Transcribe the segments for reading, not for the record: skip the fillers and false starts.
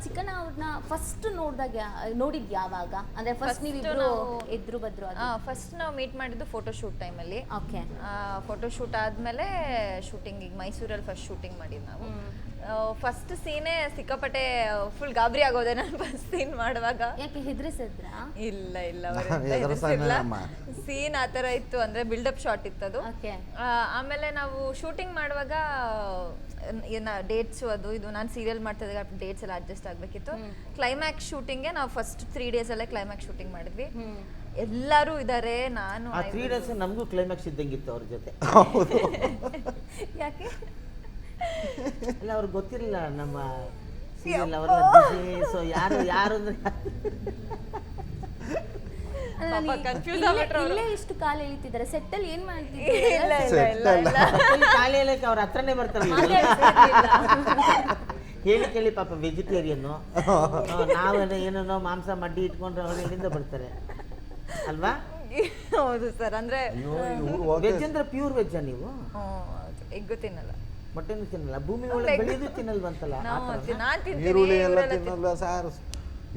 Chicken ಅವ್ರನ್ನ first ನೋಡಿದ್ ಯಾವಾಗ ಅಂದ್ರೆ ಫಸ್ಟ್ ನೀವಿಬ್ರು ಎದ್ರು ಬದ್ರು ಫಸ್ಟ್ ನಾವು ಮೀಟ್ ಮಾಡಿದ್ದು ಫೋಟೋ ಶೂಟ್ ಟೈಮಲ್ಲಿ. ಓಕೆ. ಫೋಟೋ ಶೂಟ್ ಆದಮೇಲೆ ಶೂಟಿಂಗ್ ಈಗ ಮೈಸೂರಲ್ಲಿ ಫಸ್ಟ್ ಶೂಟಿಂಗ್ ಮಾಡಿದ್ದು ನಾವು. ಫಸ್ಟ್ ಸೀನೇ ಸಿಕ್ಕಾಪಟ್ಟೆ ಫುಲ್ ಗಾಬರಿ ಆಗೋದೆ ನಾನು ಫಸ್ಟ್ ಸೀನ್ ಮಾಡುವಾಗ. ಯಾಕೆ ಹೆದರಿಸಿದ್ರಾ? ಇಲ್ಲ ಸೀನ್ ಆ ಥರ ಇತ್ತು, ಅಂದರೆ ಬಿಲ್ಡಪ್ ಶಾಟ್ ಇತ್ತದು. ಆಮೇಲೆ ನಾವು ಶೂಟಿಂಗ್ ಮಾಡುವಾಗ ಡೇಟ್ಸು ಅದು ಇದು ನಾನು ಸೀರಿಯಲ್ ಮಾಡ್ತಿದ್ದೆ, ಡೇಟ್ಸ್ ಎಲ್ಲ ಅಡ್ಜಸ್ಟ್ ಆಗಬೇಕಿತ್ತು. ಕ್ಲೈಮ್ಯಾಕ್ಸ್ ಶೂಟಿಂಗ್ಗೆ ನಾವು ಫಸ್ಟ್ 3 days ಅಲ್ಲೇ ಕ್ಲೈಮ್ಯಾಕ್ಸ್ ಶೂಟಿಂಗ್ ಮಾಡಿದ್ವಿ. ಎಲ್ಲರೂ ಇದ್ದಾರೆ, ನಾನು 3 days ನಮಗೂ ಕ್ಲೈಮ್ಯಾಕ್ಸ್ ಇದ್ದಂಗಿತ್ತು ಅವ್ರ ಜೊತೆ. ಯಾಕೆ ಅಲ್ಲ ಅವ್ರಿಗೆ ಗೊತ್ತಿರಲಿಲ್ಲ ನಮ್ಮ ಸೀರಿಯಲ್ ಅವರೆಲ್ಲ ಸೊ ಯಾರು ಅಂದ್ರೆ ಇಲ್ಲೇ ಇಷ್ಟು ಕಾಲ ಎಳಿತಿದ್ದಾರೆ, ಸೆಟ್ಟಲ್ಲಿ ಏನ್ ಮಾಡ್ತಿದ್ದಾರೆ? ಕಾಲ ಹೇಳಕ್ಕೆ ಅವ್ರ ಹತ್ರನೇ ಬರ್ತಾರೆ. ಕೇಳಿ ಪಾಪ ವೆಜಿಟೇರಿಯನ್ನು, ನಾವೇನೋ ಏನೋ ಮಾಂಸ ಮಡ್ಡಿ ಇಟ್ಕೊಂಡ್ರೆ ಅವ್ರು ಎಲ್ಲಿಂದ ಬರ್ತಾರೆ ಅಲ್ವಾ? ಹೌದು ಸರ್. ಅಂದ್ರೆ ವೆಜ್ ಅಂದ್ರೆ ಪ್ಯೂರ್ ವೆಜ್ ನೀವು? ಎಗ್ಗು ತಿನ್ನಲ್ಲ, ಮೊಟ್ಟೆನೂ ತಿನ್ನಲ್ಲ, ಭೂಮಿ ಒಳಗೆ ಬೆಳೆಯೋದು ತಿನ್ನಲ್ವಂತಲ್ಲ? ಈರುಳ್ಳಿ ಎಲ್ಲ ತಿನ್ನಲ್ಲ ಸಾರ್.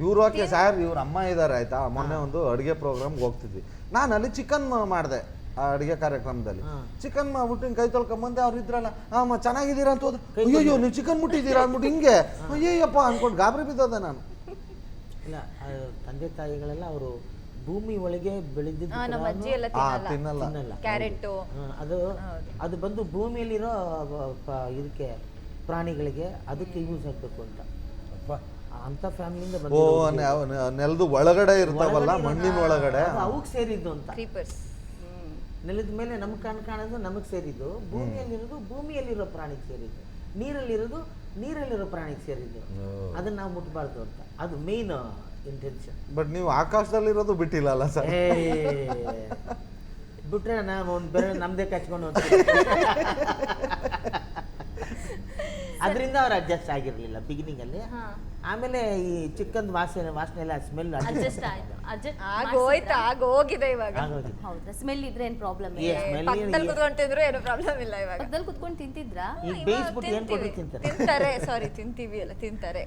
ಇವ್ರು ಓಕೆ ಸಾರ್, ಇವ್ರ ಅಮ್ಮ ಇದ್ದಾರೆ ಆಯ್ತಾ. ಮೊನ್ನೆ ಒಂದು ಅಡುಗೆ ಪ್ರೋಗ್ರಾಮ್ಗೆ ಹೋಗ್ತಿದ್ವಿ, ನಾನು ಅಲ್ಲಿ ಚಿಕನ್ ಮಾಡಿದೆ ಆ ಅಡುಗೆ ಕಾರ್ಯಕ್ರಮದಲ್ಲಿ. ಚಿಕನ್ ಮಾಡ್ಬಿಟ್ಟು ಕೈ ತೊಳ್ಕೊಂಬಂದೆ, ಅವ್ರು ಇದ್ರಲ್ಲ, ಅಮ್ಮ ಚೆನ್ನಾಗಿದ್ದೀರಾ ಅಂತ ಹೋದ್ರೆ, ಅಯ್ಯೋ ನೀವು ಚಿಕನ್ ಮುಟ್ಟಿದ್ದೀರಾ ಅಂದ್ಬಿಟ್ಟು ಹಿಂಗೆ ಅಯ್ಯಯ್ಯಪ್ಪ ಅನ್ಕೊಂಡು ಗಾಬರಿ ಬಿದ್ದೋದೆ ನಾನು. ಇಲ್ಲ, ತಂದೆ ತಾಯಿಗಳೆಲ್ಲ ಅವರು ಭೂಮಿ ಒಳಗೆ ಬೆಳೆದಿದ್ದು ನಮ್ಮ ಅಜ್ಜಿ ಎಲ್ಲ ತಿನ್ನಲ್ಲ. ಕ್ಯಾರೆಟ್ ಅದು ಬಂದು ಭೂಮಿಯಲ್ಲಿರೋ ಇದಕ್ಕೆ ಪ್ರಾಣಿಗಳಿಗೆ ಅದಕ್ಕೆ ಯೂಸ್ ಆಗಬೇಕು ಅಂತ ಅಂತ ಫ್ಯಾಮಿಲಿಯಿಂದ ಬಂದು ನೆಲದ ಒಳಗಡೆ ಇರ್ತಾವಲ್ಲ, ಮಣ್ಣಿನ ಒಳಗಡೆ ಅವಕ್ಕೆ ಸೇರಿದ್ದು ಅಂತ. ಕ್ರೀಪರ್ಸ್ ನೆಲದ ಮೇಲೆ ನಮ್ಗೆ ಕಾಣೋದು ನಮಗೆ ಸೇರಿದ್ದು, ಭೂಮಿಯಲ್ಲಿರೋದು ಭೂಮಿಯಲ್ಲಿರೋ ಪ್ರಾಣಿಗೆ ಸೇರಿದ್ದು, ನೀರಲ್ಲಿರೋ ಪ್ರಾಣಿಗೆ ಸೇರಿದ್ದು. ಅದನ್ನ ನಾವು ಮುಟ್ಬಾರ್ದು ಅಂತ, ಅದು ಮೇನ್ ಇಂಟೆನ್ಷನ್. ಬಟ್ ನೀವು ಆಕಾಶದಲ್ಲಿರೋದು ಬಿಟ್ಟಿಲ್ಲ ಸರ್? ಬಿಟ್ರೆ ನಾನು ಒಂದು ಬೇರೆ ನಮ್ದೇ ಕಚ್ಕೊಂಡು ಅದರಿಂದ ಅವ್ರು ಅಡ್ಜಸ್ಟ್ ಆಗಿರ್ಲಿಲ್ಲ ಬಿಗಿನಿಂಗ್ ಅಲ್ಲಿ. ಆಮೇಲೆ ಈ ಚಿಕನ್ ವಾಸನೆ ಎಲ್ಲ ಸ್ಮೆಲ್ ಅಡ್ಜಸ್ಟ್ ಆಯ್ತು. ಆಗೋಗಿದೆ ಇವಾಗ. ಹೌದಾ? ಸ್ಮೆಲ್ ಇದ್ರೆ ಏನು ಪ್ರಾಬ್ಲಮ್ ಇಲ್ಲ, ಪಕ್ಕದಲ್ಲಿ ಕುತ್ಕೊಂತಿದ್ರು ಏನು ಪ್ರಾಬ್ಲಮ್ ಇಲ್ಲ. ಇವಾಗ ಪಕ್ಕದಲ್ಲಿ ಕುತ್ಕೊಂಡು ತಿಂತಿದ್ರಾ? ಬೇಯಿಸ್ಬಿಟ್ಟು ಏನ್ ಕೊಟ್ಟು ತಿಂತಾರೆ? ಸಾರಿ ತಿಂತೀವಿ, ಎಲ್ಲ ತಿಂತಾರೆ.